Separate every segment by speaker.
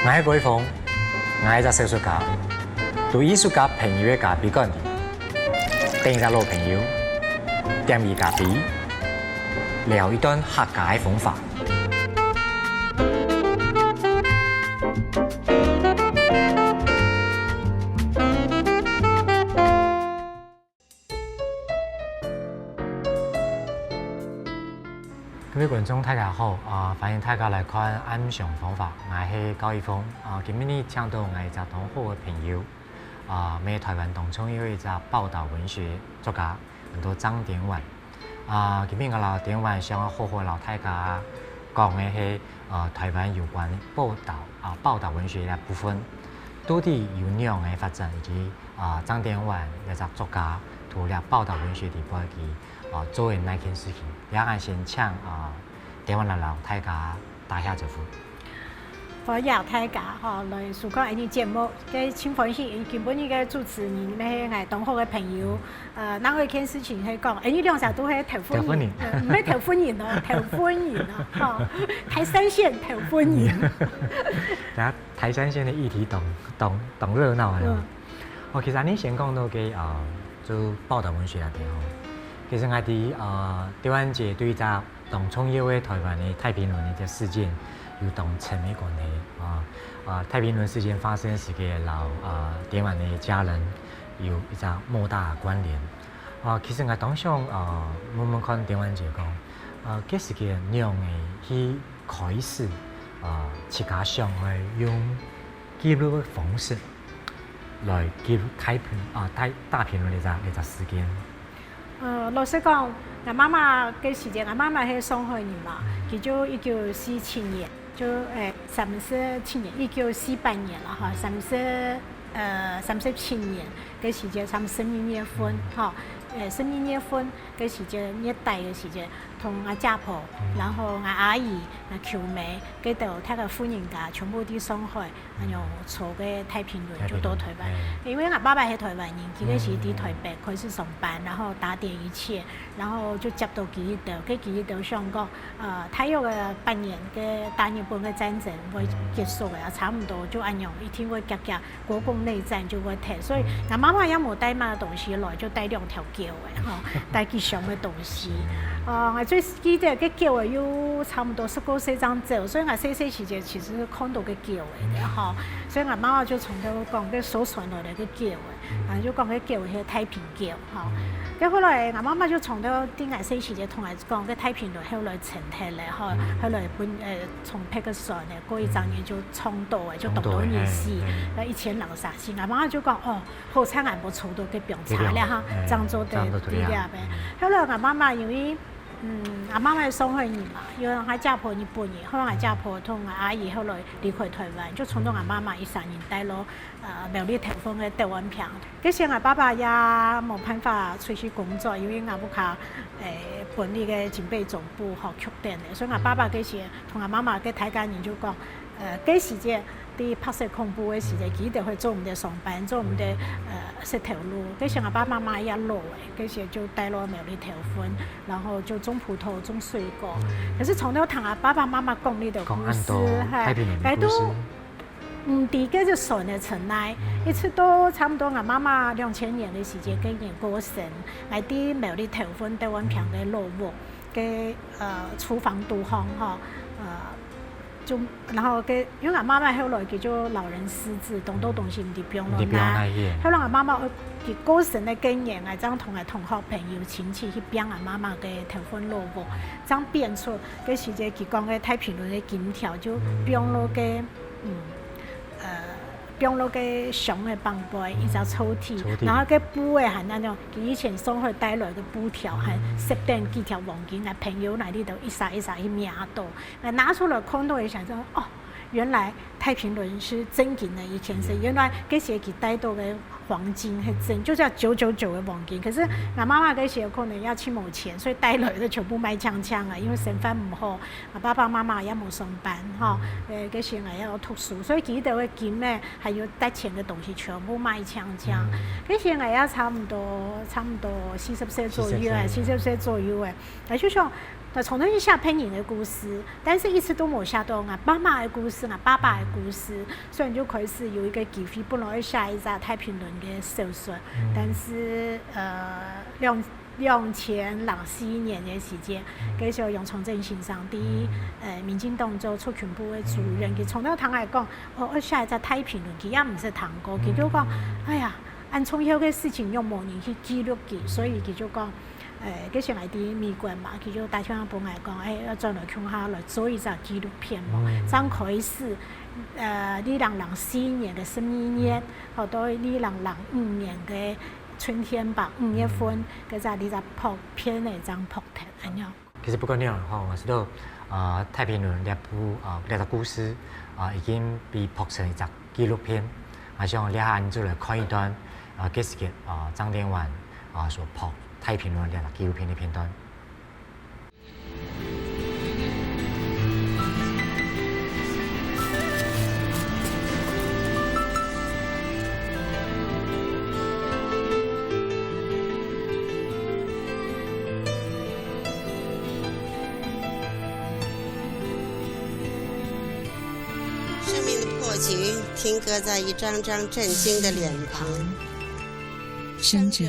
Speaker 1: 我係改風，我係一隻小說家，讀藝術家朋友嘅咖啡館裡，訂隻老朋友，點二咖啡，聊一段客家嘅風法。各位觀眾大家好，歡迎大家來看暗上方法，我係高一峰。今日請到我一個同好嘅朋友，喺台灣當中有一個報道文學作家，叫做張典婉。今日我老典婉想好好老大家講嘅係台灣有關報道文學嘅部分，到底有咩樣嘅發展，以及張典婉一個作家同了報道文學地方嘅做嘅那件事情。也係先請典婉老大家打下招呼。
Speaker 2: 歡迎大家來收看呢節目，嘅請歡喜，根本呢個主持人係我同好嘅朋友。哪個件事情係講，呢兩隻都係投歡迎，唔係投歡迎咯，投歡迎啊！台山縣投歡迎。
Speaker 1: 大家台山縣嘅議題當熱鬧啊！其實你先講到嘅做報道文學嗰啲其實我哋典婉姐對隻當創業嘅台灣嘅太平輪嘅事件有同親嘅關係太平輪事件發生時嘅老典婉嘅家人有一隻莫大嘅關聯其實我當想問問看典婉姐講幾時嘅讓嘅去開始自家想去用記錄嘅方式來記錄大平輪呢隻事件。
Speaker 2: 老實講，我媽媽嘅時間，我媽媽係上海人嘛，佢就1947年，就37年，1948年啦哈，37年嘅時間，差唔多12月份，哈，12月份嘅時間，熱帶嘅時間，同我家婆，然後我阿姨、我舅妹，嗰度睇個歡迎假，全部啲上海，然後坐嘅太平輪就到台灣。因為我爸爸係台灣人，佢嗰時喺台北開始上班，然後打點一切，然後就接到佢度，跟佢度想講，他有個8年嘅大日本嘅戰爭會結束嘅，差唔多就咁樣，一天會夾國共內戰就會停，所以我媽媽也冇帶乜東西來，就帶2條橋嘅，帶吉祥嘅東西。我最記得嘅橋有差唔多19歲這樣走，所以我細時間其實看到嘅橋嘅，哈，所以我媽媽就從頭講嘅所傳落嚟嘅橋嘅，就講嘅橋係太平橋，哈。咁後來我媽媽就從頭啲我細時間同我講嘅太平輪後來沉下嚟，哈，後來從撇個船嘅過一陣嘢就衝到嘅，就讀到意思，1000人殺死。我媽媽就講好彩我冇坐到嘅病茶咧，哈，漳州的啲啲啊邊。後來我媽媽因為我媽媽係上海人嘛，因為我家婆日本人，後來我家婆同我阿姨後來離開台灣，就從到我媽媽13年帶落苗栗台風嘅台灣片。嗰時我爸爸也冇辦法出去工作，因為我屋企本地嘅警備總部學曲電嘅，所以我爸爸嗰時同我媽媽嘅大家人就講嗰時間啲拍攝恐怖嘅時間，佢哋去做唔到上班，做唔到石頭路。嗰時我爸爸媽媽也老嘅，嗰時就帶落苗栗台風，然後就種葡萄、種水果。可是從頭同我爸爸媽媽講呢條故事，係都唔知嗰隻船嘅城內，一直都差唔多我媽媽2000年嘅時間，跟年過身，喺啲苗栗台風台灣片嘅落幕嘅廚房導航呵，就然後因為我媽媽後來叫做老人失智，當到東西唔掂落嚟。後來我媽媽佢過身嘅經驗，我將同我同學朋友親戚去編我媽媽嘅台風落幕，將編出嗰時間佢講嘅太平輪嘅金條就編落嘅編落嘅熊嘅棒杯，一隻抽屜，然後嘅布嘅係那種佢以前上海帶來嘅布條，係10幾條黃金，我朋友喺呢度一撒一撒去秒到，我拿出來看到，一想說原來太平輪是真金的，以前是原來嗰時佢帶到嘅黃金係真，就叫999嘅黃金。可是我媽媽嗰時可能要去冇錢，所以帶來的全部賣槍槍啊，因為身份唔好，我爸爸媽媽也冇上班，嗰時我要讀書，所以佢哋嘅金咧係要帶錢嘅東西全部賣槍槍。嗰時我也差唔多40歲左右啊，40歲左右誒，就想那从头去写骗人的故事，但是一直都没写到我妈妈的故事、我爸爸的故事，所以就开始有一个机会，本来要写一个太平轮的小说，但是2004年的时间，嗰時候楊崇正先生啲民進黨做促權部的主任，佢從頭同我講，我寫一隻太平論，佢也唔是談過，佢就講，哎呀，按從後嘅事情用模擬去記錄佢，所以佢就講，嗰時嚟啲美國嘛，佢就打電話幫我講，要再來鄉下來做一隻紀錄片嘛，這樣開始，2004年嘅12年，後到2005年嘅春天吧，5月份，嗰陣你就拍片嚟張拍片咁樣。
Speaker 1: 其實不過呢樣話，我知道太平輪呢部故事已經被拍成一隻紀錄片，像你按住嚟看一段幾時嘅張典婉所拍太平輪呢個紀錄片的片段。
Speaker 3: 停格在一张张震惊的脸庞，
Speaker 4: 生者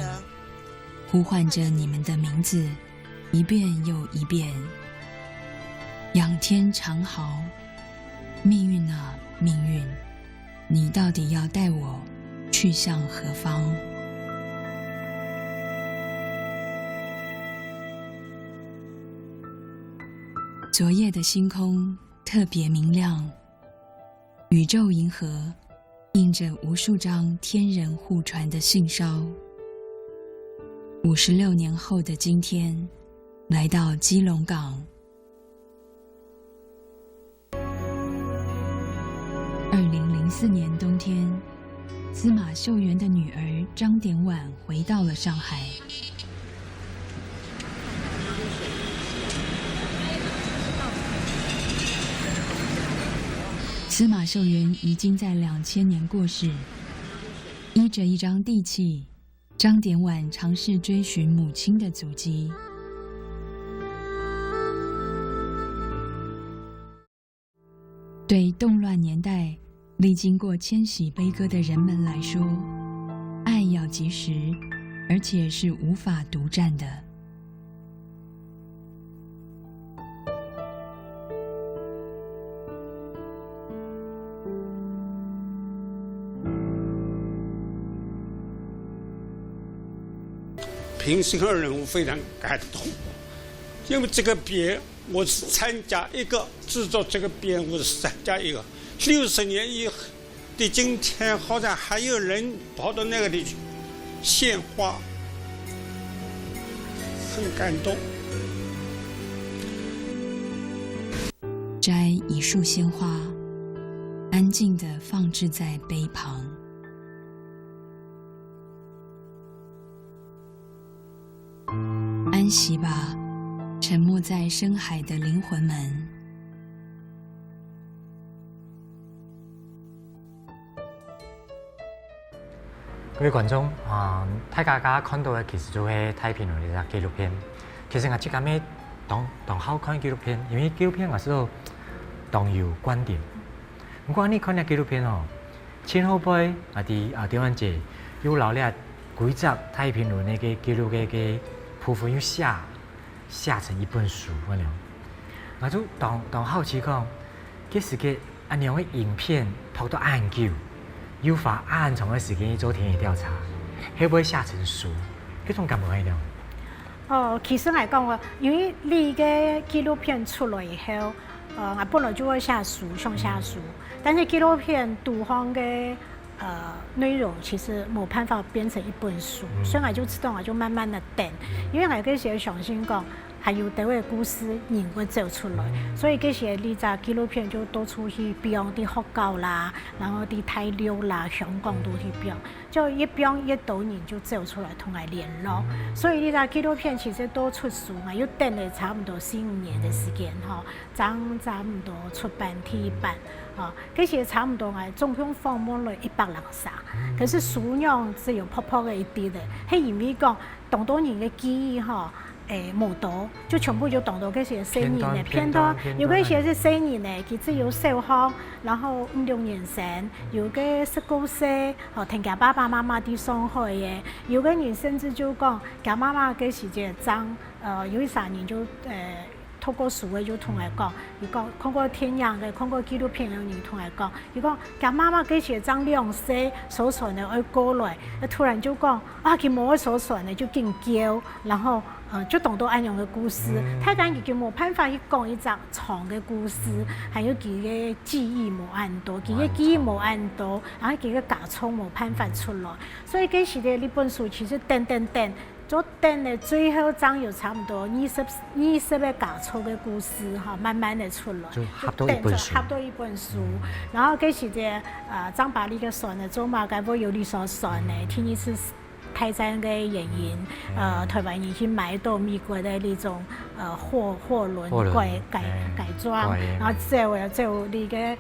Speaker 4: 呼唤着你们的名字，一遍又一遍。仰天长嚎，命运啊命运，你到底要带我去向何方？昨夜的星空特别明亮。宇宙银河印着无数张天人互传的信梢。56年后的今天，来到基隆港。2004年冬天，司马秀元的女儿张典婉回到了上海。司马秀元已经在2000年过世，依着一张地契，张典婉尝试追寻母亲的足迹。对动乱年代历经过千禧悲歌的人们来说，爱要及时，而且是无法独占的。
Speaker 5: 平心而论，我非常感动，因为这个匾，我是参加一个制作这个匾，我是参加一个60年以后的今天，好像还有人跑到那个地去献花，很感动。
Speaker 4: 摘一束鲜花，安静地放置在碑旁。安息吧，沉没在深海的灵魂们。
Speaker 1: 各位观众大家看到的其實就係太平輪呢隻紀錄片。其實我即間咩當好看紀錄片，因為紀錄片我知道當有觀點。不過你看呢紀錄片前後輩台灣節有留咧幾集太平輪呢個紀錄嘅部分又寫成一本書咁樣。我就當好奇講，幾時嘅安樣嘅影片拍到咁久？要花咁長嘅時間去做田野調查，會唔會寫成書？嗰種感覺係點？
Speaker 2: 其實嚟講因為你嘅紀錄片出來以後，我本來就會寫書，想寫書，但是紀錄片多方嘅內容其實冇辦法變成一本書，所以我就知道我就慢慢的等，因為我嗰時相信講，還有台灣故事人會走出來，所以嗰時呢隻紀錄片就到處去表啲學校啦，然後啲大陸啦、香港都去表，就一表一到人就走出來同我聯絡，所以呢隻紀錄片其實都出書，我又等了差唔多4-5年的時間差唔多出版第一版。嗰時差唔多總共訪問了100人啥，可是數量只有薄薄嘅一啲嘅，係因為講當多人嘅記憶模图，就全部就动到嗰些細人嘅片段。有嗰些是細人嘅，佢只有小學，然後5、6年生，有嘅19歲，聽佢爸爸媽媽啲上海嘅，有嘅人甚至就講，佢媽媽嗰時就爭，有3年就透過書嘅就同我講，佢講看過天陽嘅，看過紀錄片嘅人同我講，佢講佢媽媽嗰時爭2歲，所傳嘅愛過來，突然就講啊，佢冇所傳嘅就勁叫，然後就當到安樣嘅故事，睇緊佢冇辦法去講一隻長嘅故事，還有佢嘅記憶冇按多，佢嘅記憶冇按多，然後佢嘅假創冇辦法出來，所以嗰時嘅呢本書其實等。做等的最後章有差不多20個假錯的故事哈，慢慢的出來，
Speaker 1: 就合到一本書。然後嗰時嘅張百里嘅選呢，做馬該不有你所選呢，聽一次泰山嘅演員，台灣人去買到美國的那種貨輪改裝，然後走你嘅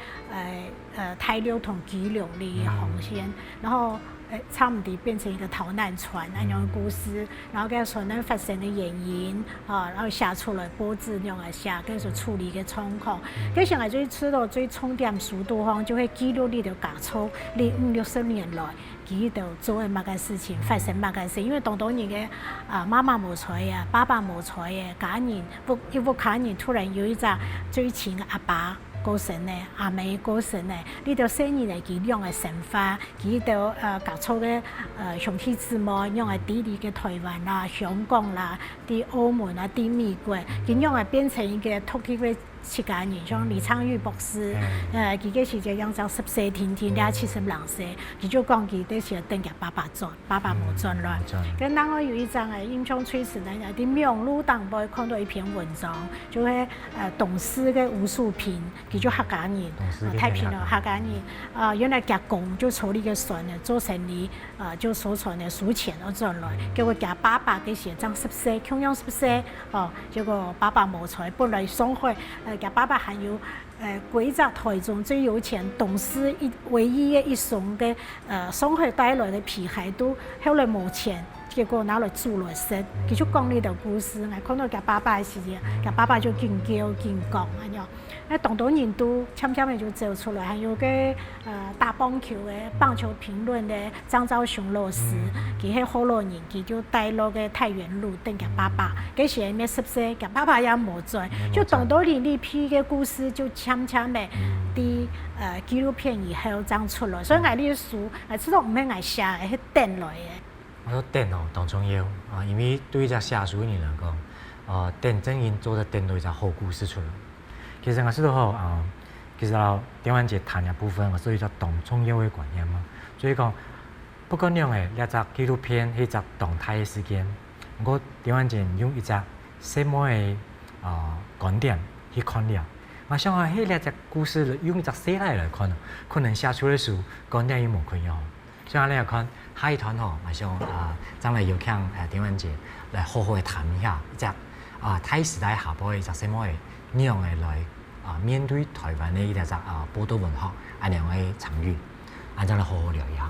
Speaker 1: 泰六同基隆的航線，然後。差唔多變成一個逃難船那樣的故事，然後佢船難發生的原因，然後寫出來報紙那樣來寫，跟住處理嘅狀況。佢現在最知道最重點速度方，就會記錄你條假錯，你50-60年來佢就做嘅乜嘅事情，發生乜嘅事。因為當人嘅媽媽冇在啊，爸爸冇在嘅，家人屋企人突然有一隻最親嘅阿爸。過身咧，阿妹過身咧，呢度細年嚟佢用嘅神法，佢度夾錯嘅兄弟姊妹用嘅弟弟嘅台灣啦、香港啦、啲澳門啦、啲美國，佢用嚟變成一個獨特嘅設計人，像李昌鈺博士，佢嘅時就用咗14天，72歲，佢就講佢啲時等佢爸爸轉，爸爸冇轉來。咁當我有一張嘅印象最深咧，啲名錄當報看到一篇文章，就係董事嘅吳樹平。就客家人，太平了客家人，原來夾工就處理個船呢，做生意，就所傳的數錢而轉來，結果夾爸爸嘅時爭10歲，窮養10歲，結果爸爸冇財，本來上海，夾爸爸還有貴州台中最有錢董事唯一嘅一雙嘅上海帶來的皮鞋都後來冇錢。結果拿來做來食，佢就講呢條故事。我看到佢爸爸嘅時間，佢爸爸就勁叫勁講咁樣。當到人都悄悄地就走出來，還有個打棒球嘅棒球評論嘅張昭雄老師，佢係好多人，佢就帶落個太原路等佢爸爸。嗰時咩10歲，佢爸爸也冇在，就當到人呢批嘅故事就悄悄地啲紀錄片以後長出來。所以我呢啲書，我知道唔係我寫嘅，係等來嘅。我說電當重要因為對於一個寫書的人來講，電真因做得電到一個好故事出來。其實我知道其實電玩節談嘅部分，我屬於一個當重要嘅觀念嘛。所以講，不管樣嘅一隻紀錄片，係一隻動態嘅事件，我電玩節用一隻什麼嘅觀點去看了。我想係呢隻故事用一隻寫來看，可能寫出來書觀點又冇可能。所以我哋看下一團我想將來有請電玩節來好好嘅談一下一隻泰時代下晡嘅一隻什麼嘅樣嘅來面對台灣嘅一隻報道文學咁樣嘅場域，將來好好聊一下。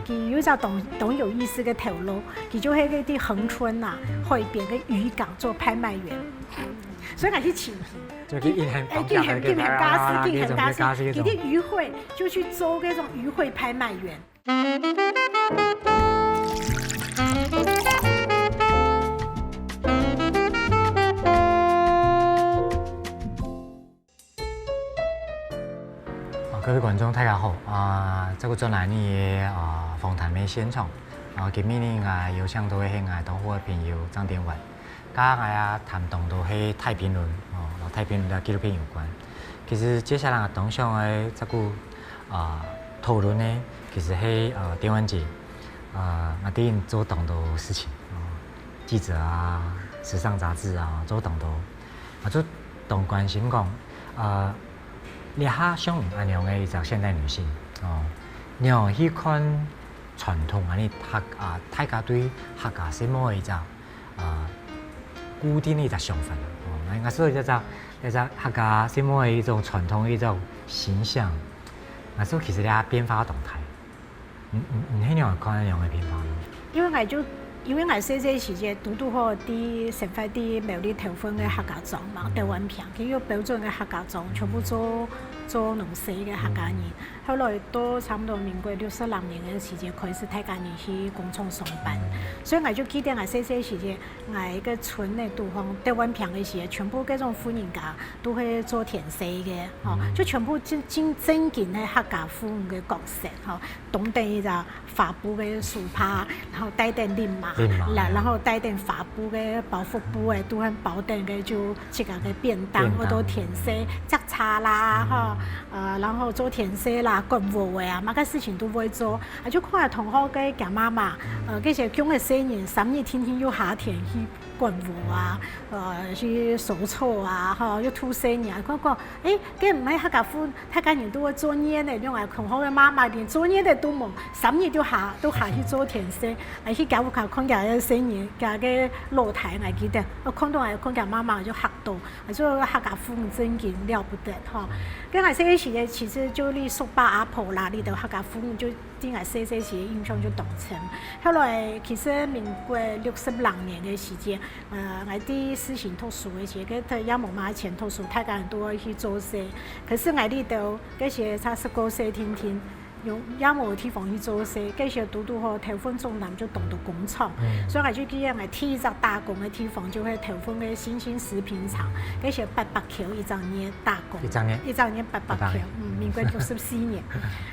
Speaker 2: 佢有隻當有意思嘅頭路，佢就喺嗰啲恆春海邊嘅漁港做拍賣員，所以我去請佢。
Speaker 1: 就佢很家私，
Speaker 2: 佢啲漁會就去做嗰種漁會拍賣員。
Speaker 1: 各位觀眾大家好，這個專欄嘅訪談嘅現場，今年有請到係我同好嘅朋友張典文，加我談動到係太平輪，同太平輪嘅紀錄片有關。其實接下來我當想嘅這個討論呢，其實係電玩節，我哋做當到事情，記者時尚雜誌做當到，做當關心講你下想咁樣嘅一個現代女性，你又去看傳統你大家對客家什麼一個固定的一個想法，我所以一個客家什麼一種傳統的一種形象，我所以其實你變化動態，你係樣看樣嘅變化？
Speaker 2: 因為我就因为我细细时节拄好伫成发伫苗栗头份嘅客家庄嘛，台湾片，佢有标准嘅客家庄，全部做农事嘅客家人。后来到差不多民国66年嘅时节，开始泰家人去工厂上班，所以我就记得我细细时节，我个村嘅地方台湾片嘅时，全部嗰种妇人家都去做田生嘅，吼，就全部正经嘅客家妇嘅角色，吼，懂得一个发布嘅树帕，然后带点林嘛，然后带点发布嘅包袱布嘅，都很包点嘅就自家嘅便当，我都田生摘茶啦，哈，然后做田生啦。干活的啊，乜个事情都会做，啊就看下同学嘅家妈妈，嗰些穷嘅青年，3日天天要下田去干活啊，去收草啊，哈，要土生年，講，誒，佢唔係客家婦，泰家人都會做嘢嘅，因為同學嘅媽媽連做嘢嘅都冇，3日都下去做田生，嚟去教佢看家嘅青年，家嘅露台我記得，我看到係看家媽媽就嚇到，做客家婦真勁了不得，哈，跟我細時嘅其實就你叔伯阿婆啦，你到客家婦就啲我細時嘅印象就當成，後來其實民國66年嘅時間。我啲私行讀書嘅時，佢也冇買錢讀書，泰家人都會去做事。可是我呢度嗰時差19歲天天，用也冇地方去做事，嗰時拄好頭份中南就動到工廠，所以我就記得我第一個打工嘅地方就係頭份嘅新興食品廠，嗰時800塊一整年打工，一整年800塊，民國64年，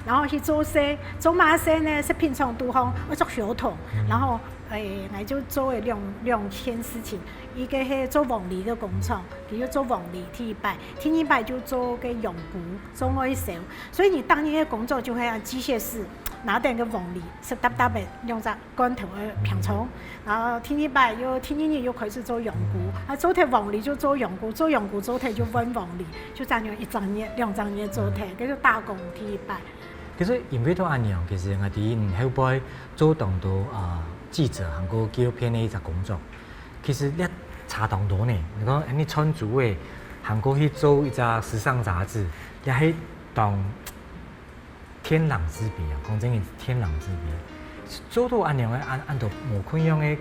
Speaker 2: 然後去做事，做乜事呢？食品廠都好，我做小童，然後。我就做了兩件事情，一個係做黃梨嘅工廠，佢要做黃梨第一擺就做個羊骨，做外銷，所以你當年嘅工作就係按機械師拿定個黃梨，濕嗒嗒嘅用隻罐頭嘅平沖，然後第二擺又開始做羊骨，做條黃梨就做羊骨，做羊骨做條就溫黃梨，就這樣一整年、兩整年做條，佢就打工第一擺。
Speaker 1: 其實因為都安樣，其實我哋後擺做當到記者韓國紀錄片的一個工作，其實你查當多呢。你講你穿主嘅韓國去做一個時尚雜誌，也係當天壤之別啊！講真嘅，天壤之別。做到安樣嘅按到無困樣嘅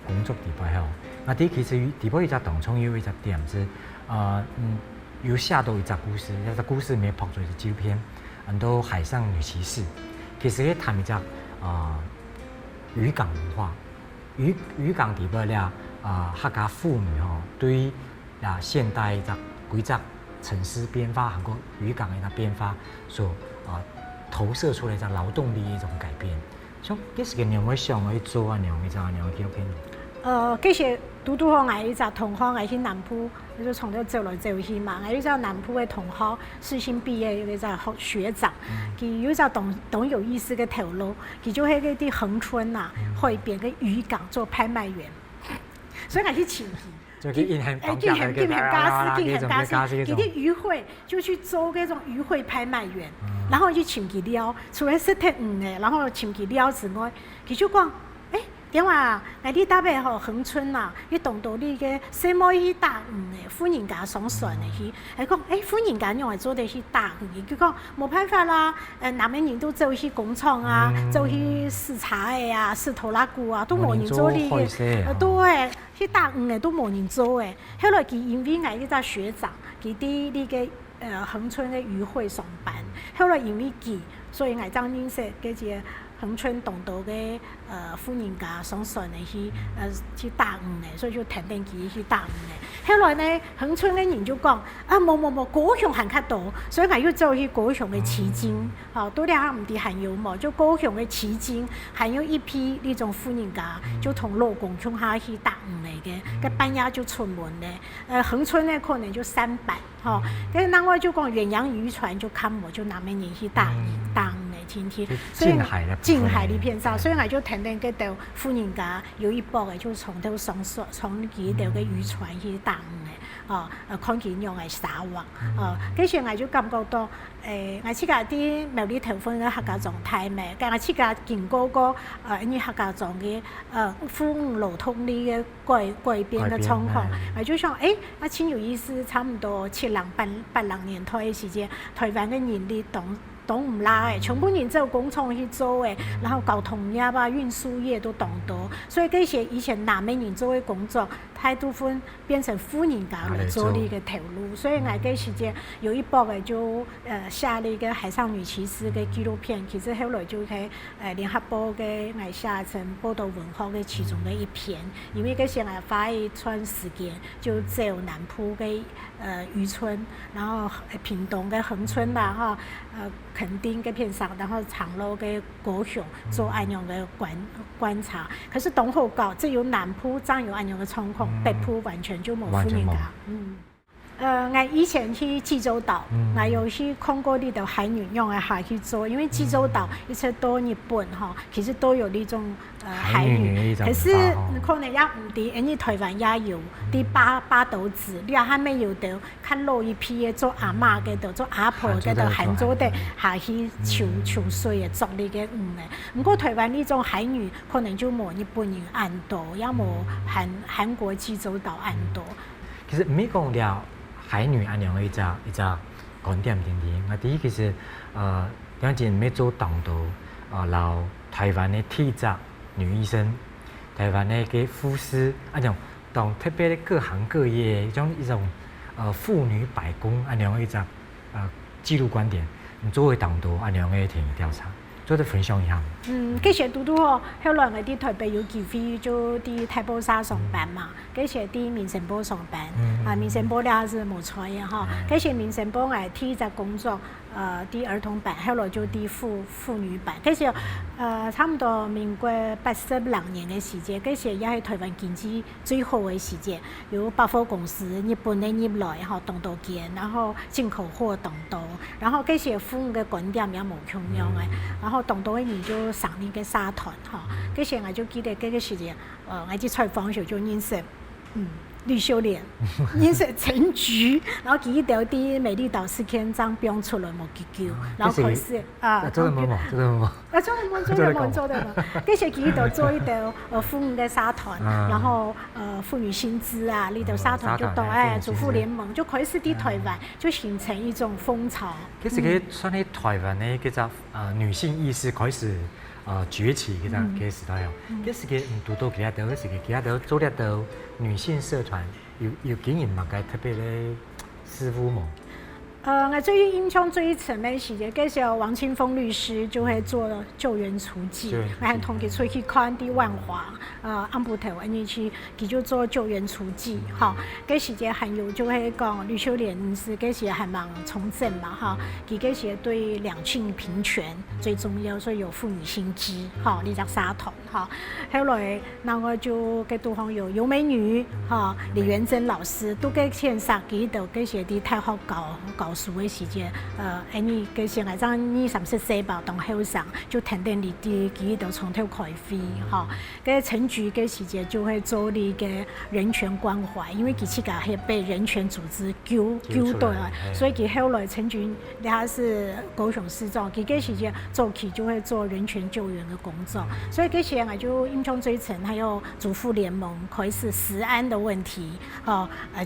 Speaker 1: 工作地位吼，我哋其實地位一個當中有一個點是，有下到一個故事，一個故事裡面拍咗一個紀錄片，按到海上女騎士，其實佢談一個漁港文化，漁港地邊咧客家婦女吼，對現代幾隻城市變化，韓國漁港嘅變化所投射出來一個勞動力嘅一種改變。像幾時嘅你有冇想去做啊？你有冇做啊？你有紀錄片？
Speaker 2: 嗰時拄好我一個同學，我去南部，就從頭走來走去嘛。我有一個南部嘅同學，世新畢業有一個學長，佢有一個懂有意思嘅頭腦，佢就喺嗰啲恆春啊海邊嘅漁港做拍賣員，所以我去請佢。
Speaker 1: 就佢銀行
Speaker 2: 家私，佢啲漁會就去做嗰種漁會拍賣員，然後就請佢了，除了識得嘅，然後請佢了之外，佢就講。點話？我哋搭邊吼恆春啊，佢動到呢個什麼去打嘅婦人家上船嘅去，係講婦人家用嚟做啲去打嘅，佢講冇辦法啦，南邊人都走去工廠啊，走去視察嘅啊，視拖拉機啊，都冇人做呢嘅，對，去打嘅都冇人做嘅。後來佢因為我呢個學長，佢啲呢個恆春嘅漁會上班，後來因為佢，所以我當認識嗰隻。恆春動到嘅婦人家上船嚟去打魚嘅，所以就停定佢去打魚嘅。後來呢，恆春嘅人就講冇，高雄行較多，所以我要走去高雄嘅旗津，都咧唔啲行有冇，就高雄嘅旗津，還有一批呢種婦人家，就同老公衝下去打魚嚟嘅，佢半夜就出門咧。恆春咧可能就300，跟另外就講遠洋漁船就看我就南邊人去打魚。天天，所以近海呢片沙，所以我就停定嗰度婦人家有一波嘅，就從頭上船，從佢度嘅漁船去打嘅，看見用嚟撒網，跟住我就感覺到，我自家啲苗栗頭份嘅客家狀態咩，但我自家見過個呢客家狀嘅風路通呢嘅改變嘅狀況，我就想，我真有意思，差唔多70、80年代嘅時間，台灣嘅人力都唔拉嘅，全部人做工廠去做嘅，然后交通业啊、运输业都动多，所以这些以前南美人做嘅工作，大部分变成富人家来做呢个投入，所以我这时间有一部嘅就下了一个海上女骑士嘅纪录片，其实后来就喺联合报嘅我写成报道文化嘅其中嘅一篇，因为这些我花一段时间就走南部嘅渔村，然后屏东嘅恒春啦哈，垦丁嘅片上，然后长乐嘅高雄做安样嘅观察。可是东后港只有南部真有安样嘅状况，北部完全就冇富人家。我以前去济州岛，我有去看过呢度海女用嘅下去做，因为济州岛一直到日本哈，其实都有呢种海女，可是可能也唔啲，因为台湾也有啲八斗子，你还没有到看老一批嘅做阿嬷嘅度，做阿婆嘅度，杭州的下去潮水嘅作呢嘅嘅。不过台湾呢种海女可能就冇日本人按多，也冇韩国济州岛按多。
Speaker 1: 其实唔係講了。海女安樣一隻觀點點點，我第一其實兩件咩做當到老台灣的體質女醫生，台灣的嘅護士安樣當特別的各行各業一種婦女百工安樣一隻記錄觀點，作為當到安樣嘅田野調查。做得分享一下。
Speaker 2: 嗰時嘟嘟嗬，後來我啲台北有機會就啲太保沙上班嘛，嗰時啲民生部上班，民生部咧係冇錯嘅嗬。嗰時民生部係第一隻工作，啲兒童班，後來就啲婦女班。嗰時差唔多民國82年嘅時間，嗰時也係台灣經濟最好嘅時間，有百貨公司日本嘅入來嗬，當到建，然後進口貨當到，然後嗰時婦女嘅觀點也冇同樣嘅，然後當到嘅人就上呢個社團嗬，嗰時我就記得嗰個時間，我去採訪嘅時候就認識，呂秀蓮，認識陳菊，然後佢到啲美麗島試驗站標出來冇結果，然後開始
Speaker 1: 做得冇，做得冇，
Speaker 2: 嗰時佢度做一度婦女嘅社團，然後婦女薪資啊，呢度社團就到主婦聯盟就開始啲台灣就形成一種風潮。
Speaker 1: 其實佢算係台灣嘅嗰隻女性意識開始崛起嘅時代哦。嗰時佢唔讀到其他度，嗰時佢其他度做得到女性社團有經營嘛，個特別嘅師傅冇。
Speaker 2: 我最印象最深的時間，嗰時候王清峰律師就會做救援雛妓，我係同佢出去看啲萬華安埔頭，安尼去佢就做救援雛妓，嚇。嗰時間還有就會講呂秀蓮是嗰時還蠻從政嘛，嚇。佢嗰時對兩性平權最重要，所以有婦女薪資，嚇呢隻社團，嚇。後來那我就嘅地方有尤美女，嚇李元珍老師都嘅線上幾度嗰時啲太學教書嘅時間，安尼嗰時我將20-30歲吧當後生，就停定你啲幾度從頭開飛，嚇。嗰陳菊嘅時間就會做呢個人權關懷，因為佢自己係被人權組織救到，所以佢後來陳菊你還是高雄市長，佢嗰時間做起就會做人權救援嘅工作，所以嗰時我就印象最深，還有主婦聯盟開始食安的問題，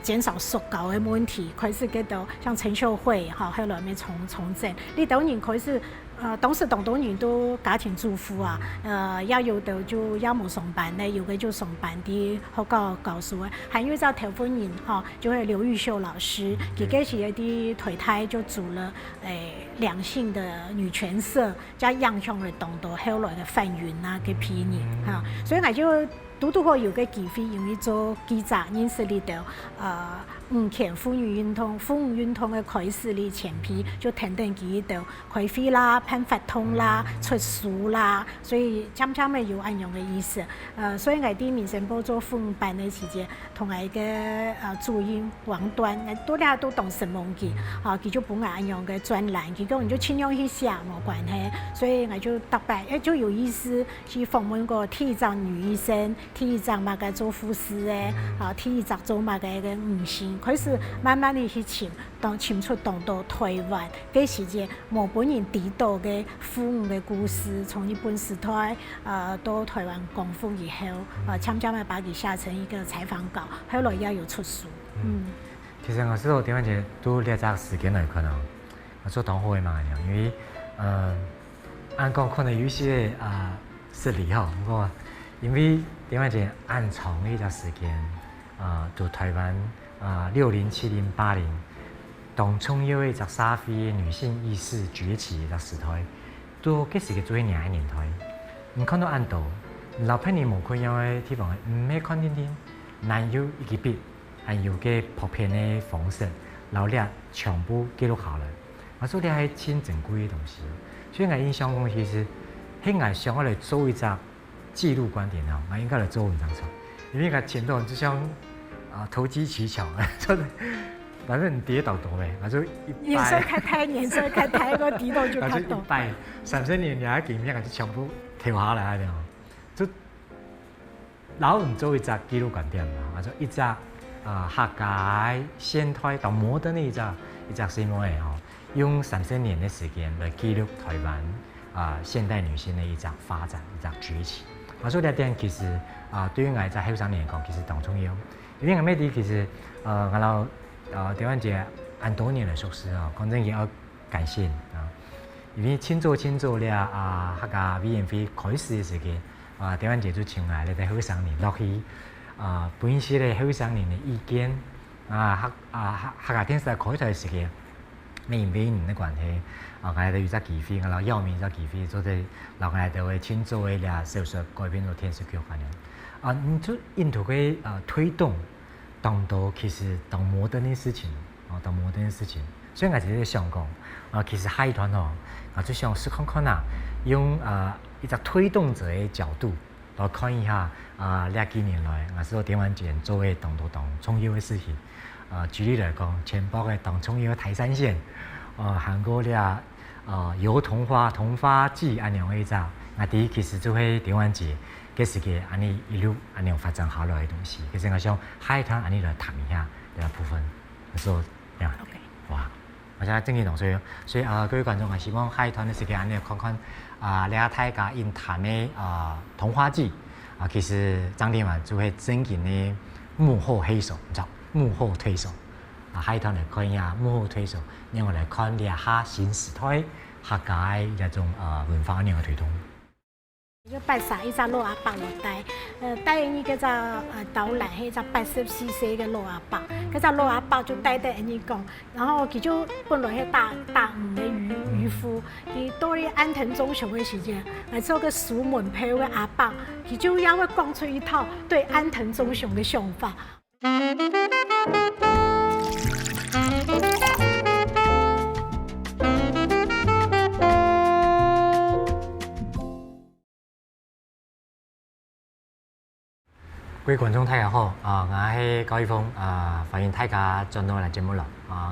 Speaker 2: 減少塑膠嘅問題，開始嗰度像陳秀慧，後來咪從政，呢度人開始。當時當人都家庭主婦啊，也有的就也冇上班咧，有嘅就上班啲學教書嘅，還有一個台灣人就係劉玉秀老師，佢嗰時一啲台台就組了兩性的女權社，加影響嚟當到後來嘅范雲啊嘅批人嚇，所以我就拄好有個機會，因為做記者認識呢度前婦女運動嘅開始呢前批就停定幾度開會啦、頒法通啦、出書啦，所以漸漸咪有安樣嘅意思。所以我啲民生部做婦女辦嘅時間，同我嘅主任王端，我都當神夢記，佢就幫我安樣嘅專欄，佢講你就盡量去寫冇關係，所以我就特別就有意思去訪問過第一張女醫生，第一張嘛個做護士嘅，第一張做嘛個女性。開始慢慢地去潛出當到台灣嘅時間，冇本人知道嘅婦女嘅故事，從日本時代到台灣光復以後，漸漸地把佢寫成一個採訪稿，後來也有出書。
Speaker 1: 其實我知道點樣就都呢一隻時間嚟可能我做黨會嘛，因為按讲可能有些实例吼，不过因为另外一个暗藏的一个时间，就台湾60、70、80，当重要的一个社会女性意识崛起的时代，都这是个最年的年代。你看到按度，老百姓无可样的地方，唔系看天天，难有一个笔，还有个普遍的方式，老叻全部记录下来。我说啲系真珍贵的东西，所以我印象讲其实，喺我想我来做一只记录观点哦，我应该来做文章出，因为我前头就像投机取巧，反正你跌倒多呗，我就
Speaker 2: 颜色看台，颜色看台，个地道就看到。
Speaker 1: 30年廿幾面，我就全部跳下來了，就老唔做一隻紀錄觀點嘛，或者一隻客家現代到摩登的一隻什麼嘅吼，用30年的時間來記錄台灣現代女性的一隻發展、一隻崛起。我說呢一點其實對於我哋後生年嚟講，其實當重要，因為我咩啲其實我哋台灣姐按多年來熟識哦，講真也要感謝啊。 因為清早了客家委員會開始的時間，台灣姐就請來咧啲後生年落去分析咧後生年嘅意見，客家電視台開台嘅時間，因為年嘅關係，我哋有隻機會，我哋要面隻機會，做啲我哋就會清早嘅咧小說改編到電視劇咁樣。你就印度嘅推動，當到其實當摩登嘅事情，當摩登嘅事情，所以我哋在想講，其實海團哦。 就想試看看用一個推動者的角度來看一下這幾年來我是台灣姐做嘅當重要的事情。舉例來講，前包嘅當重要的台山縣，韓國了油桐花季安樣嘅一隻，啲其實就係台灣姐嘅時間安尼一路安樣發展下來嘅東西。其實我想海團安尼來談一下呢個部分，所以呀，哇！ 我真係正認同，所以各位觀眾，我希望下一段嘅時間，你看看你大家因談嘅桐花季其實張天華就係真正嘅幕後黑手，你知道幕後推手下一段嚟看一下幕後推手，讓我嚟看你下新時代客家一種文化嘅推動。
Speaker 2: 就擺上一隻老阿伯落帶，帶你嗰隻導覽係一隻84歲嘅老阿伯，嗰隻老阿伯就帶得你講，然後佢就本來係大五嘅漁夫，佢到咗安藤忠雄嘅時間，嚟做個數門票嘅阿伯，佢就要會講出一套對安藤忠雄嘅想法。
Speaker 1: 各位觀眾大家好，我係高一峰，歡迎大家轉到嚟節目啦。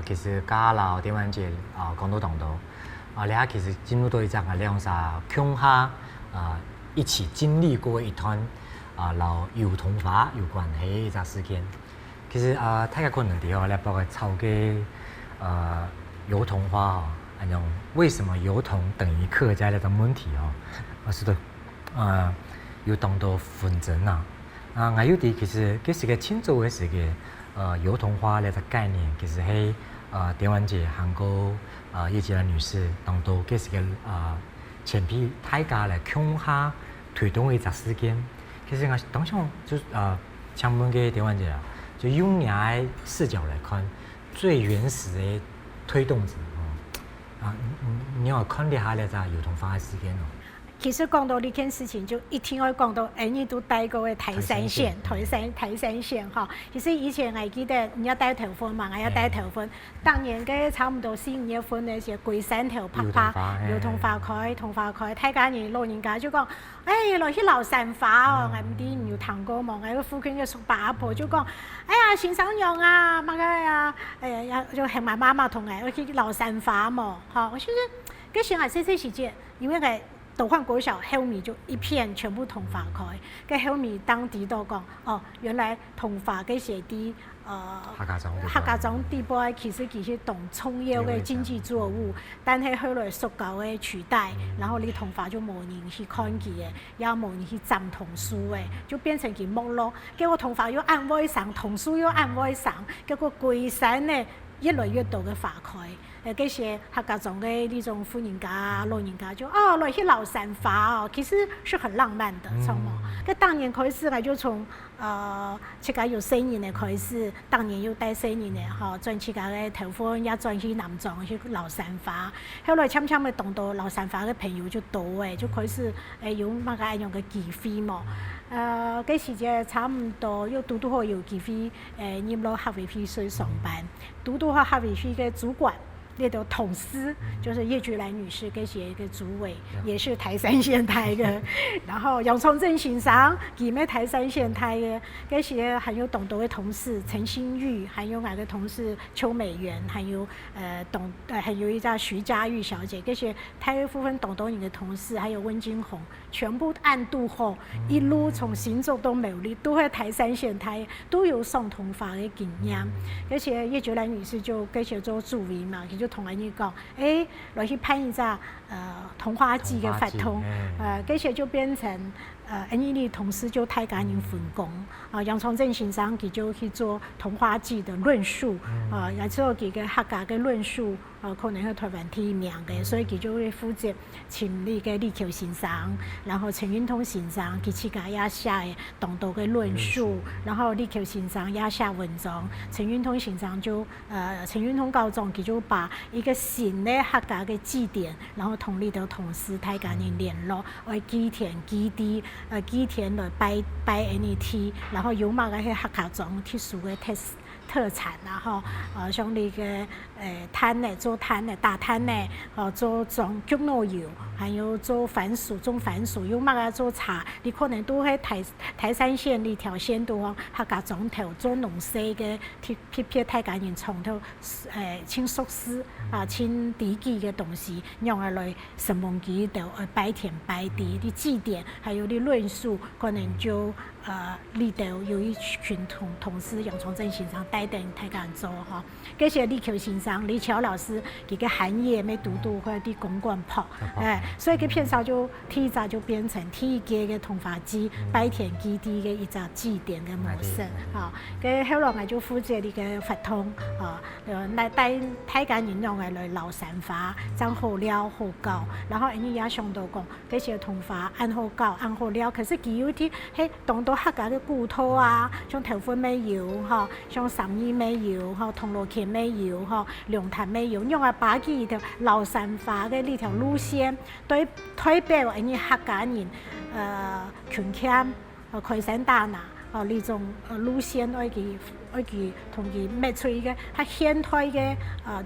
Speaker 1: 其實加留台灣姐講到當到，你其實進入到一隻兩沙鄉下一起經歷過一段老油桐花有關係一隻事件。其實大家可能啲咧包括炒嘅油桐花嗰種為什麼油桐等於客家呢個問題我是對有當到紛爭我有啲其實佢是個清早嘅時間，油桐花呢個概念其實係台灣姐韓國葉吉蘭女士當到佢是個前批大家嚟鄉下推動嘅一個事件。其實我當場就請問嘅台灣姐就用人嘅視角來看最原始嘅推動者你要看下呢個油桐花嘅事件
Speaker 2: 其實講到呢件事情，就一定要講到你都帶過嘅台山縣，台山縣哈。其實以前我記得你要帶頭份嘛，我要帶頭份。當年嘅差唔多4、5月份嘅時候，龜山頭拍油桐花開，桐花開，大家老人家就講，落去流山花哦，我唔知你有聽過冇？我個附近嘅叔伯阿婆就講，先生娘啊，乜嘅就係埋媽媽同我去流山花嘛，哈。我覺得嗰時係細時節，因為係。 到翻國小後面就一片全部桐花開，跟後面當地都講原來桐花嘅係啲客家莊地波其實當重要嘅經濟作物，但係後來塑膠嘅取代，然後你桐花就冇人去看佢嘅，也冇人去斬桐樹嘅，就變成佢沒落。結果桐花又按位上，桐樹又按位上，結果龜山呢越來越多嘅花開。这些客家庄的那种富人家、老人家就来去老山发哦，其实是很浪漫的，从嘛。这当年开始，我就从自家有生意的开始，当年有带生意的哈，转自家的头婚也转去南庄去老山发，后来渐渐的动到老山发的朋友就多诶，就开始有那个样嘅机会嘛。嗰時就差唔多，又嘟嘟好有機會入到黑尾區去上班，嘟嘟好黑尾區嘅主管。那个董事就是叶菊兰女士，跟一个主委，也是台山县台的。然后杨崇正先生，佢咩台山县台的，跟些还有董多的同事陈新玉，还有哪个同事邱美媛，还有还有一家徐佳玉小姐，跟些台部分董多人的同事，还有温金红，全部暗度后一路从行走到美丽，都在台山县台都有送同法的经验。而且叶菊兰女士就跟些做助理嘛，就同人哋講，來去拍一隻童話劇嘅發通，嗰些就變成人哋同事就大家人分工，楊崇正先生佢就去做童話劇的論述，然之後佢嘅客家嘅論述，可能係台灣第一名嘅，所以佢就會負責請呢個李橋先生，然後陳雲通先生佢自家也寫當道嘅論述，然後李橋先生也寫文章，陳雲通先生就陳雲通高中佢就把一個新的客家嘅祭典，然後同呢度同事大家人聯絡，為基田基地基田來擺 NET， 然後有乜嘅客家莊特殊嘅特產啊，像你嘅攤呢，做攤呢，大攤呢，做種菊糯油，還有做番薯，種番薯，有乜嘅做茶，你可能都喺台山縣呢條線度客家莊頭做農事嘅，撇大家人從頭清熟絲清地基嘅東西，用來神農記度擺田擺地啲祭典，還有啲論述，可能就呢度有一群同事楊崇正先生帶領大家做哈，跟住李橋先生、李橋老師佢嘅行業咩讀或者啲公關鋪，所以佢片上就提早就變成第一屆嘅童話劇擺田基地嘅一隻祭典嘅模式，跟後來我就負責呢個發通，來帶大家人用來老山花，將好料好搞，然後人哋也想到講，這些童話按好搞按好料，可是佢有啲喺當到客家嘅骨頭啊，像頭份咩油嚇，像三義咩油嚇，銅鑼橋咩油嚇，龍潭咩油，用把佢條老山花嘅呢條路線，對代表人哋客家人群腔開山大拿。呢種路線愛佢同佢搣出一個佢現代嘅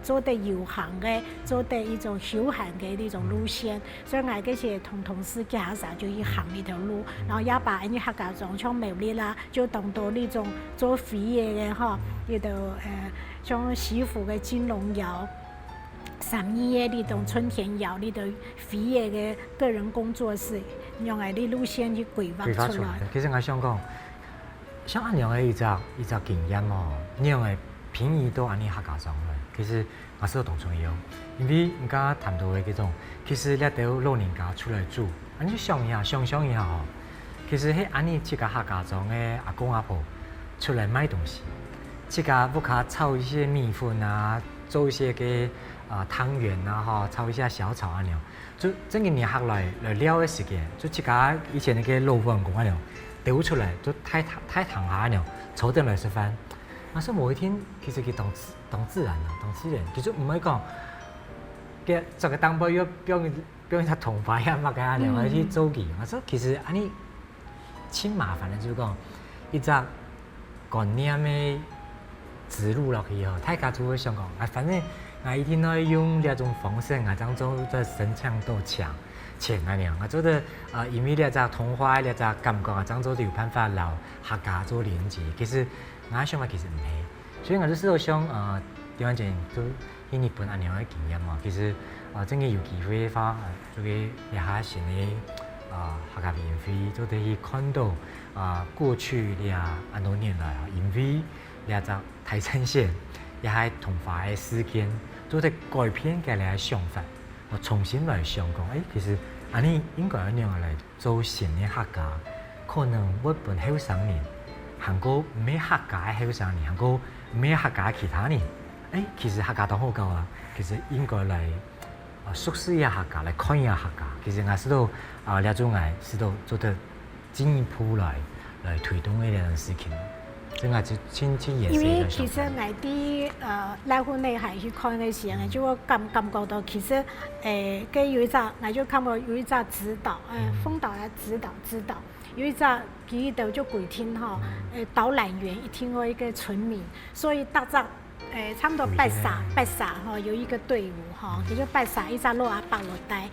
Speaker 2: 做得遊行嘅，做得一種休閒嘅呢種路線，所以我嗰時同事介紹就去行呢條路，然後也把人家客家莊像苗栗啦，就當到呢種做飛嘅嗬，呢度像師傅嘅金龍窯。三義嘅呢種春田窯呢度飛嘅個人工作室，用嚟啲路線去規劃出來。
Speaker 1: 其實我想講。像安樣嘅一隻經驗哦，你樣嘅便宜到安尼客家莊咧，其實我是同重要，因為人家談到嘅嗰種，其實你到老人家出來住，你想一下吼，其實喺安尼即個客家莊嘅阿公阿婆出來賣東西，即個不卡炒一些米粉啊，做一些嘅湯圓啊，哈，炒一下小炒安樣，就整個年客來撩嘅時間，就即個以前那個老闆講安樣。丟出來就太躺下了，坐定來食飯。但是某一天，其實佢當自然啦，當自然，其實唔係講嘅這個當表人家同化呀乜嘅啊，然後去做佢。我說其實安尼真麻煩嘅，就是講一隻觀念嘅植入落去後，大家就會想講，反正我一定要用呢種方式，我將做得神強度強。錢啊樣，我覺得因為呢隻童話呢隻感覺啊，漳州都有辦法留客家做連接。其實我想法其實唔係，所以我就試到想調翻轉都喺日本安樣嘅經驗嘛。其實真係有機會發做嘅一下新嘅客家免費，就可以看到過去呢很多年來，因為呢隻台山縣也係童話嘅事件，都係改變嘅嚟想法。我重新來想講，其實安尼應該咁樣嚟做新嘅客家，可能我本後生年，韓國唔係客家嘅後生年，韓國唔係客家其他人，其實客家都好夠啊，其實應該嚟熟悉一下客家，來看一下客家。其實我是都了解我是都做得進一步來推動呢件事情。所以我就親也是。
Speaker 2: 因為其實我啲來回內海去看嘅時候，就會感覺到其實佢有一隻，我就看到有一隻指導，風導啊指導，有一隻佢度就跪天吼，導覽員一聽過一個村民，所以大隻。差不多拜撒哈，有一個隊伍哈，佢就拜撒一隻老阿伯落帶，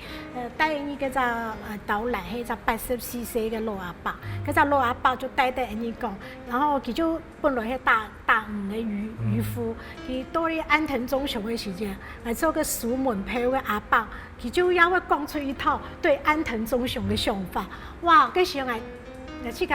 Speaker 2: 帶一個導覽係一隻84歲嘅老阿伯，嗰隻老阿伯就帶人哋講，然後佢就本來係大吳嘅漁夫，佢到咗安藤忠雄嘅時間，嚟做個蘇門派嘅阿伯，佢就要會講出一套對安藤忠雄嘅想法，哇！嗰時我即刻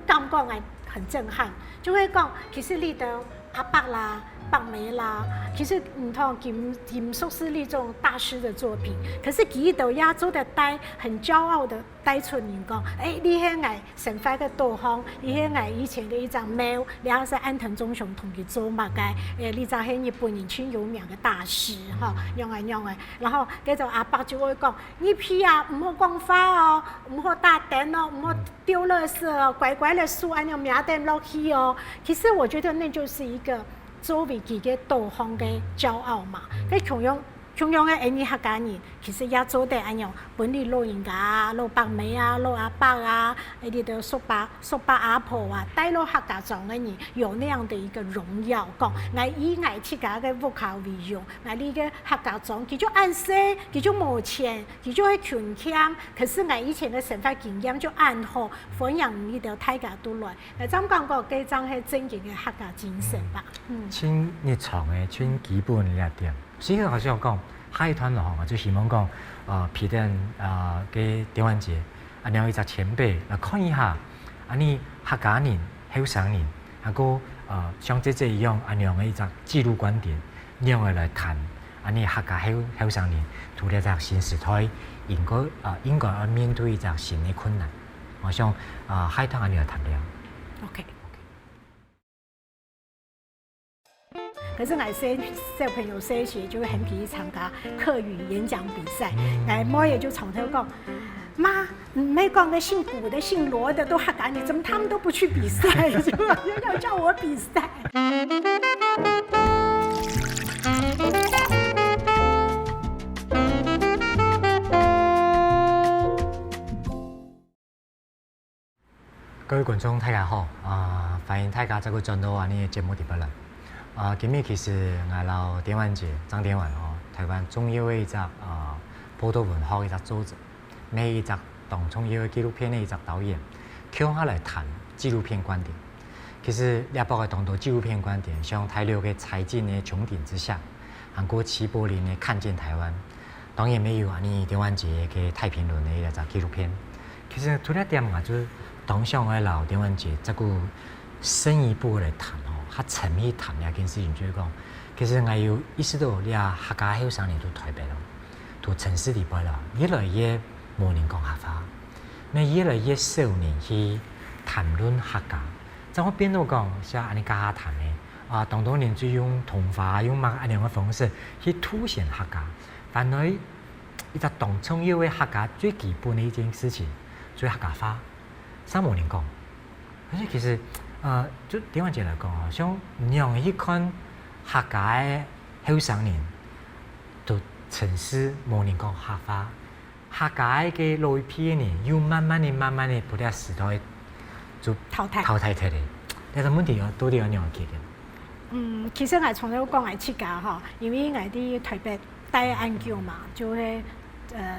Speaker 2: 感覺我很震撼，就會講其實呢度阿伯啦。棒梅啦，其實唔同金屬是那種大師的作品，可是佢度亞洲的帶很驕傲的帶出人講，你係我神發嘅導航，你係我以前嘅一張 mail， 你係是安藤忠雄同佢做嘛嘅，你就係日本人最有名嘅大師哈，樣嘅，然後嗰就阿伯就會講，呢批啊唔好講花哦，唔好打燈哦，唔好丟垃圾哦，乖乖的樹按照名單落去哦，其實我覺得那就是一個。作為自己導航嘅驕傲嘛，佢同樣嘅呢客家人，其實也做得一樣，本地老人家、老伯妹啊、老阿伯啊，呢啲都叔伯阿婆啊，帶落客家莊嘅人有那樣的一個榮耀，講我以我自家嘅戶口為榮，我呢個客家莊佢就安息，佢就冇錢，佢就係窮鄉，可是我以前嘅生活經驗就安好，歡迎呢條大家都來，咁講個幾張係真正嘅客家精神吧。
Speaker 1: 親日常嘅、親基本嘅一點。所以好像講下一團落行啊，就希望講譬如嘅電玩節，讓一隻前輩來看一下，你客家人、後生人，個像這一樣，讓嘅一隻記錄觀點，讓佢來談，你客家後生人，除了隻新時代應該要面對一隻新嘅困難，我想下一團你來談了。
Speaker 2: OK。可是我小朋友小時就會很喜歡參加客語演講比賽，我也就從頭講，媽，沒講的姓古的、姓羅的都客家人，怎麼他們都不去比賽？就要叫我比賽。各位觀眾大家好，歡迎大家這個轉到呢個節目入邊來。今日其實我老電玩節張電玩台灣重要嘅一隻報道文學嘅一隻組織，每一隻當重要嘅紀錄片嘅一隻導演，佢向來談紀錄片觀點。其實你包括當到紀錄片觀點，像台流嘅財經嘅穹頂之下，韓國齊柏林嘅看見台灣，當然沒有你電玩節嘅太平輪嘅一隻紀錄片。其實除了點我就當上我老電玩節這個深一步嚟談。他沉迷談呢件事情，就是講，其實我有意識到，你客家後生人都台北咯，都城市裏邊啦，越來越冇人講客話，越來越少人去談論客家。在我邊度講，像安尼家談嘅，當年就用童話、用乜安樣嘅方式去凸顯客家，反而一個當重要嘅客家最基本嘅一件事情，就係客家話，三冇人講，所以其實。就電玩節來講像讓去看客家嘅後生人，到城市冇人講客話，客家嘅老一批嘅人又慢慢地不斷時代就淘汰脫嚟。但係問題到底要點樣解決？其實我從頭講係設計嚇，因為我啲台北帶研究嘛，就係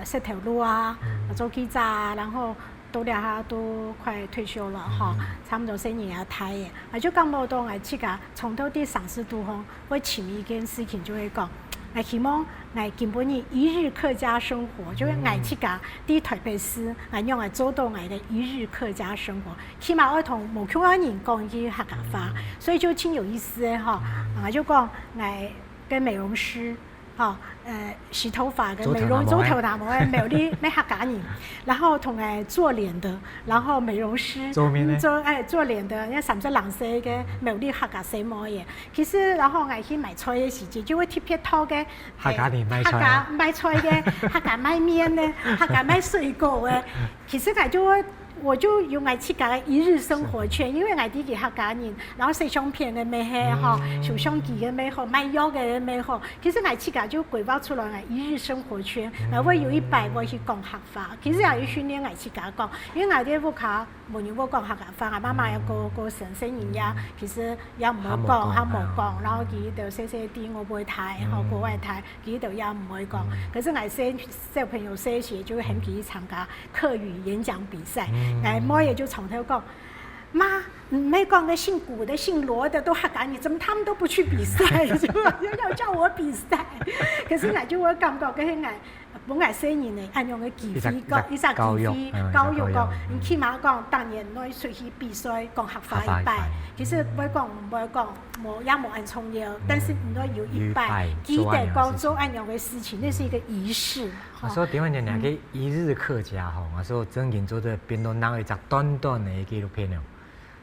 Speaker 2: 設條路啊，做記者，然後。到了下都快退休了哈，差唔多4年睇嘅，我就感覺到我自己從頭啲嘗試度方，我前面一件事情就會講，我希望我根本嘅一日客家生活，就係我自己啲台北市，我讓我做到我嘅一日客家生活，起碼我同無窮嘅人講啲客家話，所以就挺有意思嘅哈，我就講我嘅美容師。洗头发跟美容做头发的美丽没客家人，然后同做脸的，然后美容师做脸的，那30岁嘅美丽客家洗毛嘅。其实然后我去买菜的时间，就会特别讨嘅
Speaker 1: 客家人买菜
Speaker 2: 嘅，客家买面呢，客家买水果嘅。其实我就用我自家的一日生活圈，因为我自己客家人，然后摄像片的咩好，照相机的咩好，卖药的咩好，其实我自家就规划出来我一日生活圈。我有一摆我去讲客话，其实也要训练我自家讲，因为我啲屋企冇人我讲客家话，我妈妈有个神圣人呀，其实也唔好讲，他冇讲，然后佢就细啲我会睇，国外睇，佢就也唔会讲。可是我小朋友小时就很去参加客语演讲比赛。我也就从头讲，妈，没讲的姓古的、姓罗的都客家人，怎么他们都不去比赛？就要叫我比赛。可是我就我感觉，嗰啲本来小人嚟按用嘅机会讲，一只机会教育讲，你起码讲当年我出去比赛讲客话一摆，其实唔会讲，也冇按重要，但是你都有一摆，记得讲做按样嘅事情，那是一个仪式。
Speaker 1: 我说台湾人两个一日客家吼，我说曾经做的变动那一只短短的纪录片哦，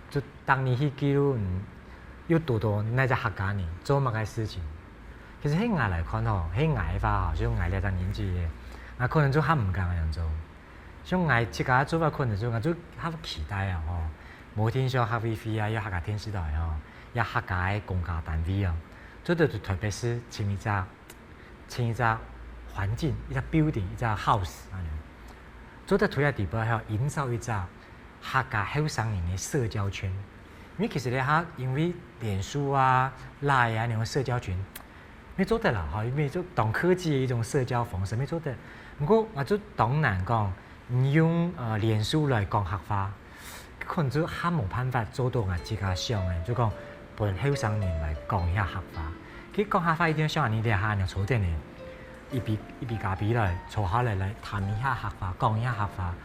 Speaker 1: 就当年去记录有多那只客家人做乜嘅事情。其实喺我来看吼，喺我嘅话吼，像我呢只年纪嘅，可能做较唔敢咁样做。像我自家做法可能做，我做较期待啊吼。无天上客委会啊，有客家电视台吼，有客家嘅公家单位啊，做到就特别是请一只环境，一只 building， 一只 house 咁樣，做到推下地步係營造一只客家後生人嘅社交圈。因為其實咧嚇，因為臉書啊、Line 啊那種社交圈，沒做得啦嚇，因為做當科技嘅一種社交方式沒做得。不過我做當然講，用臉書來講客話，可能就較冇辦法做到我自家想嘅，就講幫後生人來講一下客話。佢講客話一定要像你哋嚇人坐定嘅。一筆咖比來坐下來談一下客話，講一下客話，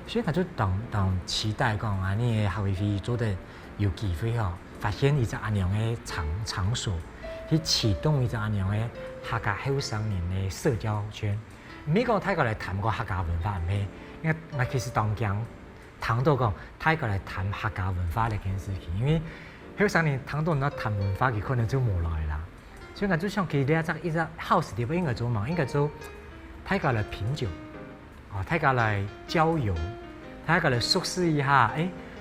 Speaker 1: 所以我就當期待講啊，你客委會做得有機會吼，發現一隻咁樣嘅場所，去啟動一隻咁樣嘅客家後生人嘅社交圈。唔係講泰國嚟談個客家文化唔係，因為我其實當講談到講泰國嚟談客家文化呢件事情，因為後生人談到我談文化，佢可能就冇來啦。所以我就想佢呢一隻 house 地方應該做嘛，應該做大家嚟品酒，大家嚟郊遊，大家嚟熟悉一下，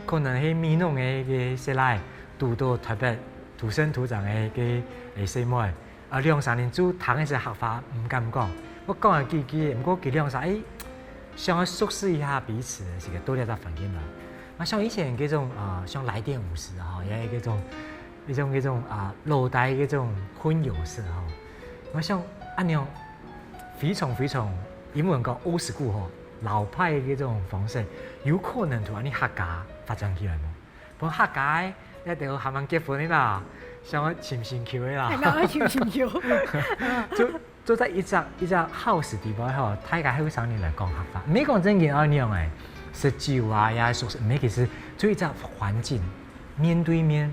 Speaker 1: 可能係闽南嘅些來讀到特別土生土長嘅細妹，2-3年做談一些客話唔敢講，我講下幾，唔過幾2-3，想要熟悉一下彼此是個多啲嘅環境啦。我像以前嗰種像來電50也係嗰種。嗰種老帶嗰種婚友式吼，我想按樣非常英文講 old school 吼，老派嗰種方式，有可能同你客家發展起來冇？不過客家一定要慢慢結婚的啦，像我潛線橋的啦，
Speaker 2: 係咪潛線橋？
Speaker 1: 做在一隻 house 地方吼，大家後生人來講客話，唔係講真嘅按樣誒，食酒啊也係熟悉，唔係其實做一隻環境面對面。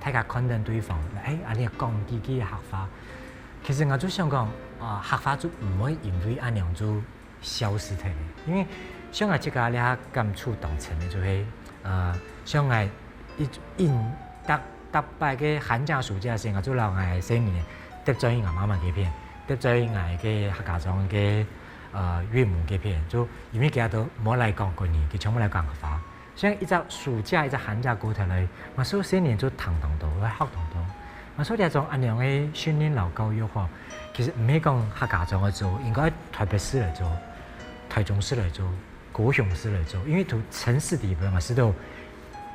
Speaker 1: 大家肯定對方，安尼講自己嘅客話，其實我就想講，客話就唔可以因為安樣就消失掉，因為像我即個咧感觸當成嘅就係，像我搭擺嘅寒假暑假時，我就留我細年得咗我媽媽嘅片，得咗我嘅客家莊嘅岳母嘅片，就因為佢都冇嚟講過年，佢全部嚟講客話。像一隻暑假、一隻寒假過頭嚟，我所以4年做堂到，我學堂到。我所以呢種咁樣嘅訓練老教育嗬，其實唔係講客家莊去做，應該台北市嚟做、台中市嚟做、高雄市嚟做，因為從城市地方我知道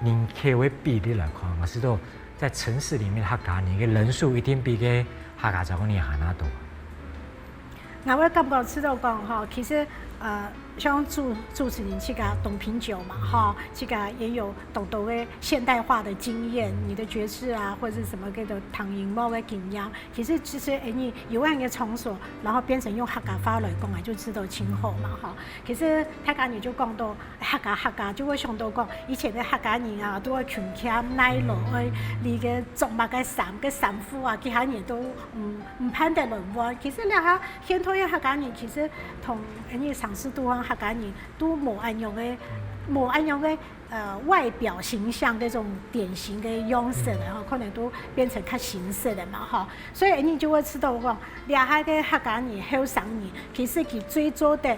Speaker 1: 人口嘅比例嚟看，我知道在城市裡面客家人嘅人數一定比嘅客家莊嘅人多。
Speaker 2: 我感覺知道講嗬，其實像主持人去个懂品酒嘛，哈，去个也有懂得的现代化的经验，你的爵士啊，或者是什么个的唐寅猫的经验，其实你有样的场所，然后变成用客家话来讲啊，就知道清楚嘛，哈。其实大家你就讲到客家，就会想到讲以前的客家人啊，都会穷俭耐劳，你个作物个衫裤啊，其他人都唔攀得落喎。其实两下现代的客家人，其实同你尝试都客家人都冇安样的外表形象那种典型的样式的哈，可能都变成较形式的嘛哈，所以你就会知道讲，两下个客家人、后生人，其实佢最早的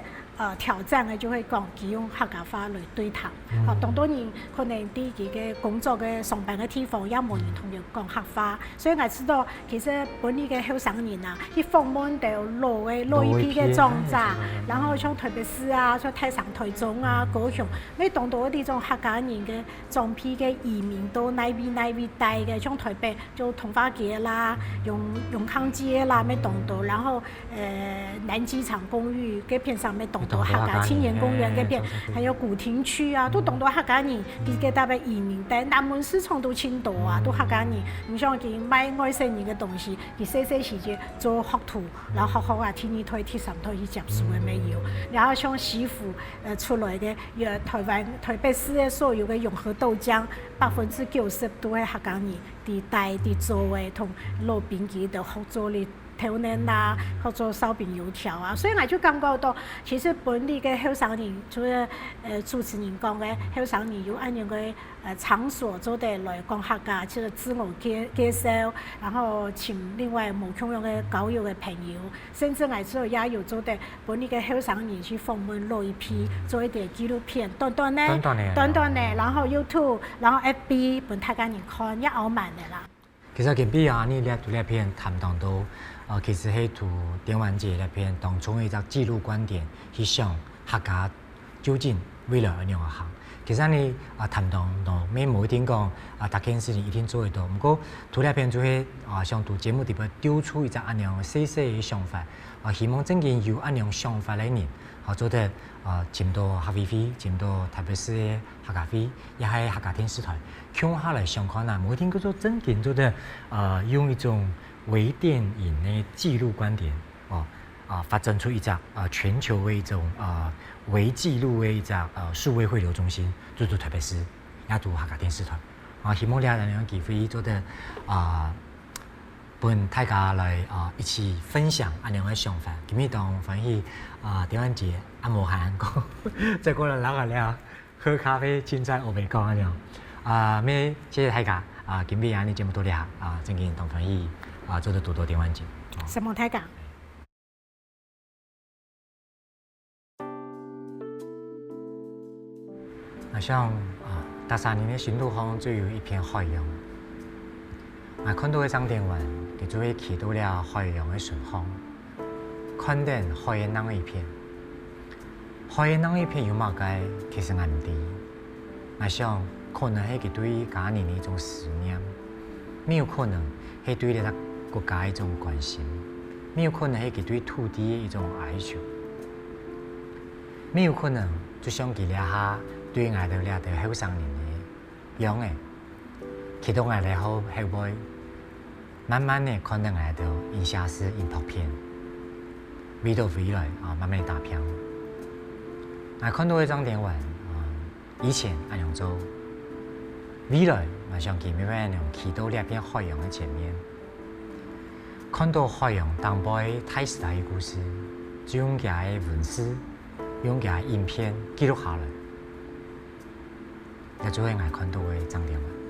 Speaker 2: 挑战的就会讲，佢用客家话来对谈。好，当多人可能啲佢嘅工作嘅上班嘅地方也冇人同佢讲客话，所以我知道其实本地嘅后生人啊，佢訪問到攞一批嘅裝扎，然後像台北市啊、像台上台中啊、高雄，你當到啲種客家人嘅裝批嘅移民到那邊帶嘅，像台北就通化街啦、永康街啦，咩當到，然後南機場公寓嗰片上面當到客家青年公園嗰邊，還有古亭區啊，都當到客家人，啲嘅特別移民帶，南門市場都青島啊，都客家人，唔像佢買外省人嘅東西，佢細時節做學徒，然後學啊，天二胎、天三胎去接書嘅沒有，然後像師傅出來嘅，台北市嘅所有嘅永和豆漿，90%都係客家人，啲帶啲做嘅，同路邊佢哋合作嚟。頭年啦，或者燒餅油條啊，所以我就感覺到，其實本地嘅後生人，除了主持人講嘅後生人有按樣嘅場所做得來講客家，即係自我介紹，然後請另外無窮樣嘅交友嘅朋友，甚至我之後也有做得本地嘅後生人去訪問錄一批，做一點紀錄片，短短嘅，然後 YouTube， 然後 FB 本大家人看也好慢嘅啦。
Speaker 1: 其實近邊啊，呢兩片談到到。其實係同電玩節入邊當中一個記錄觀點，去想客家究竟為了乜樣行。其實你談到每一點講大件事情一定做得到，不過圖入邊就係想讀節目裏邊丟出一個咁樣細細嘅想法，希望真正有咁樣想法嘅人，做得進到客委會，進到台北市嘅客家會，也係客家電視台，共下來想看啊，每點叫做真正做得用一種。微電影嘅記錄觀點，發展出一隻全球嘅一種微記錄嘅一隻數位匯流中心，就是台北市，也做客家電視台。希望兩樣機會做得本大家來一起分享咁樣嘅想法。今日當反喜電玩節無閒講，再過來聊下聊喝咖啡，凊彩學袂講咁樣。咩謝謝大家今日呢節目到呢下真嘅當反喜。做得多電玩節。
Speaker 2: 什麼睇㗎？
Speaker 1: 像大山林的新路巷就有一片海洋。看到一張電話，佢就會去到了海洋的順巷，看見海的那一片。海的那一片有乜解？其實我唔知。想可能係佢對家人的一種思念，沒有可能係對呢個國家一種關心，沒有可能係佢對土地的一種哀求，沒有可能就像佢哋下對我哋呢啲後生人嘅樣嘅，佢到我哋後輩，慢慢地看到我哋影下是影圖片，回到未來慢慢打片。我看到一張電話，以前咁樣做，未來我想佢慢慢地去到呢片海洋嘅前面。看到海洋當背太時代嘅故事，就用佢嘅文字，用佢嘅影片記錄下來，也就係我看到嘅一張電話。